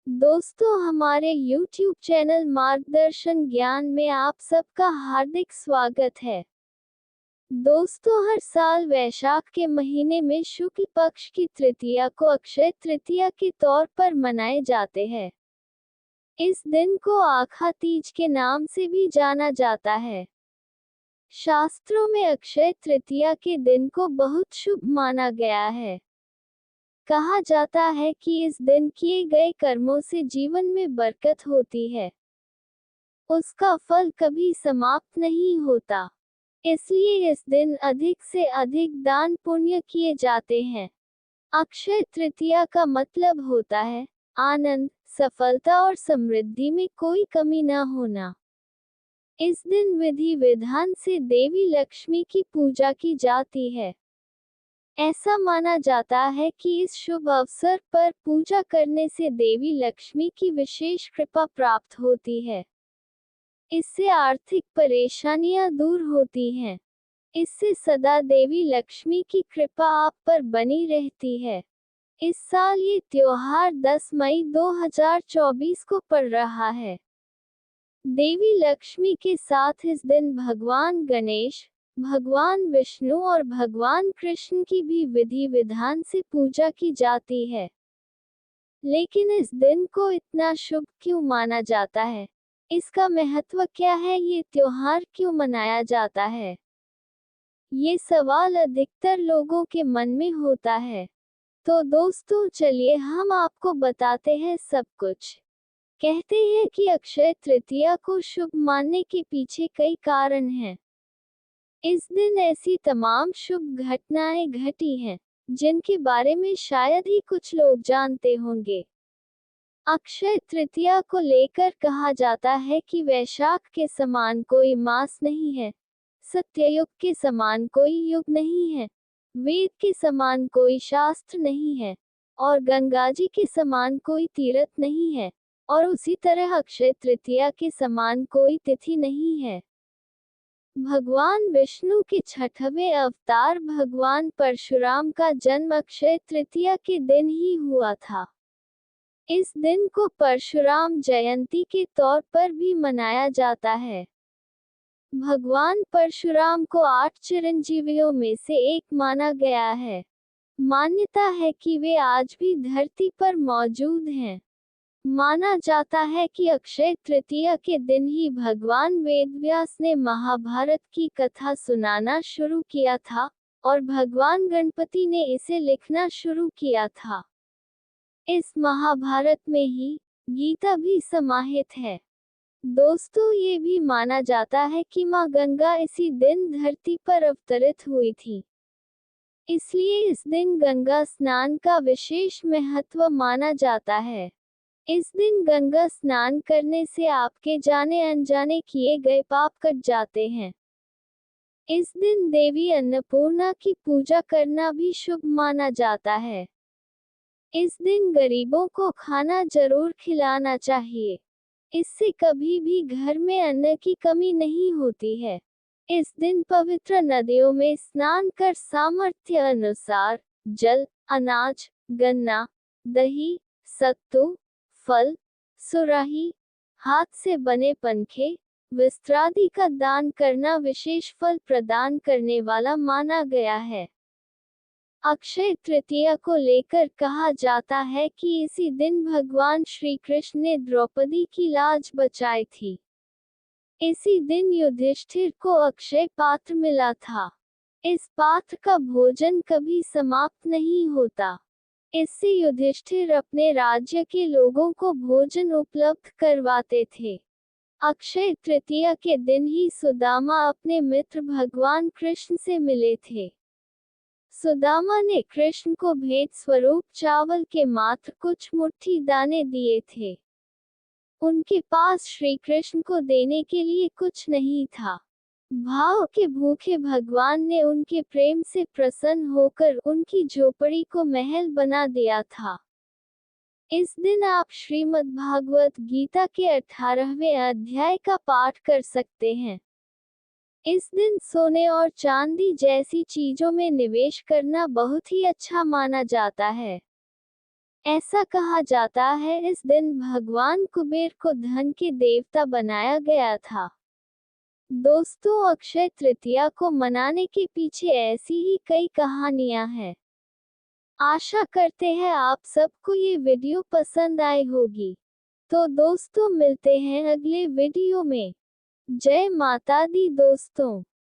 दोस्तों, हमारे YouTube channel मार्गदर्शन ज्ञान में आप सबका हार्दिक स्वागत है। दोस्तों, हर साल वैशाख के महीने में शुक्ल पक्ष की तृतीया को अक्षय तृतीया के तौर पर मनाए जाते हैं। इस दिन को आखा तीज के नाम से भी जाना जाता है। शास्त्रों में अक्षय तृतीया के दिन को बहुत शुभ माना गया है। कहा जाता है कि इस दिन किए गए कर्मों से जीवन में बरकत होती है। उसका फल कभी समाप्त नहीं होता। इसलिए इस दिन अधिक से अधिक दान पुण्य किए जाते हैं। अक्षय तृतीया का मतलब होता है आनंद, सफलता और समृद्धि में कोई कमी न होना। इस दिन विधि विधान से देवी लक्ष्मी की पूजा की जाती है। ऐसा माना जाता है कि इस शुभ अवसर पर पूजा करने से देवी लक्ष्मी की विशेष कृपा प्राप्त होती है। इससे आर्थिक परेशानियां दूर होती हैं। इससे सदा देवी लक्ष्मी की कृपा आप पर बनी रहती है। इस साल ये त्योहार 10 मई 2024 को पड़ रहा है। देवी लक्ष्मी के साथ इस दिन भगवान गणेश, भगवान विष्णु और भगवान कृष्ण की भी विधि विधान से पूजा की जाती है। लेकिन इस दिन को इतना शुभ क्यों माना जाता है? इसका महत्व क्या है? ये त्योहार क्यों मनाया जाता है? ये सवाल अधिकतर लोगों के मन में होता है। तो दोस्तों, चलिए हम आपको बताते हैं सब कुछ। कहते हैं कि अक्षय तृतीया को शुभ मानने के पीछे कई कारण हैं। इस दिन ऐसी तमाम शुभ घटनाएं घटी हैं, जिनके बारे में शायद ही कुछ लोग जानते होंगे। अक्षय तृतीया को लेकर कहा जाता है कि वैशाख के समान कोई मास नहीं है, सत्ययुग के समान कोई युग नहीं है, वेद के समान कोई शास्त्र नहीं है, और गंगा जी के समान कोई तीर्थ नहीं है, और उसी तरह अक्षय तृतीया के समान कोई तिथि नहीं है। भगवान विष्णु के छठवें अवतार भगवान परशुराम का जन्म अक्षय तृतीया के दिन ही हुआ था। इस दिन को परशुराम जयंती के तौर पर भी मनाया जाता है। भगवान परशुराम को 8 चिरंजीवियों में से एक माना गया है। मान्यता है कि वे आज भी धरती पर मौजूद हैं। माना जाता है कि अक्षय तृतीया के दिन ही भगवान वेदव्यास ने महाभारत की कथा सुनाना शुरू किया था, और भगवान गणपति ने इसे लिखना शुरू किया था। इस महाभारत में ही गीता भी समाहित है। दोस्तों, ये भी माना जाता है कि माँ गंगा इसी दिन धरती पर अवतरित हुई थी। इसलिए इस दिन गंगा स्नान का विशेष महत्व माना जाता है। इस दिन गंगा स्नान करने से आपके जाने अनजाने किए गए पाप कट जाते हैं। इस दिन देवी अन्नपूर्णा की पूजा करना भी शुभ माना जाता है। इस दिन गरीबों को खाना जरूर खिलाना चाहिए। इससे कभी भी घर में अन्न की कमी नहीं होती है। इस दिन पवित्र नदियों में स्नान कर सामर्थ्य अनुसार जल, अनाज, गन्ना, दही, सत्तू, फल, सुराही, हाथ से बने पंखे, वस्त्रादि का दान करना विशेष फल प्रदान करने वाला माना गया है। अक्षय तृतीया को लेकर कहा जाता है कि इसी दिन भगवान श्री कृष्ण ने द्रौपदी की लाज बचाई थी। इसी दिन युधिष्ठिर को अक्षय पात्र मिला था। इस पात्र का भोजन कभी समाप्त नहीं होता। इससे युधिष्ठिर अपने राज्य के लोगों को भोजन उपलब्ध करवाते थे। अक्षय तृतीया के दिन ही सुदामा अपने मित्र भगवान कृष्ण से मिले थे। सुदामा ने कृष्ण को भेंट स्वरूप चावल के मात्र कुछ मुट्ठी दाने दिए थे। उनके पास श्री कृष्ण को देने के लिए कुछ नहीं था। भाव के भूखे भगवान ने उनके प्रेम से प्रसन्न होकर उनकी झोपड़ी को महल बना दिया था। इस दिन आप श्रीमद् भागवत गीता के 18वें अध्याय का पाठ कर सकते हैं। इस दिन सोने और चांदी जैसी चीजों में निवेश करना बहुत ही अच्छा माना जाता है। ऐसा कहा जाता है इस दिन भगवान कुबेर को धन के देवता बनाया गया था। दोस्तों, अक्षय तृतीया को मनाने के पीछे ऐसी ही कई कहानियां हैं। आशा करते हैं आप सबको ये वीडियो पसंद आई होगी। तो दोस्तों, मिलते हैं अगले वीडियो में। जय माता दी दोस्तों।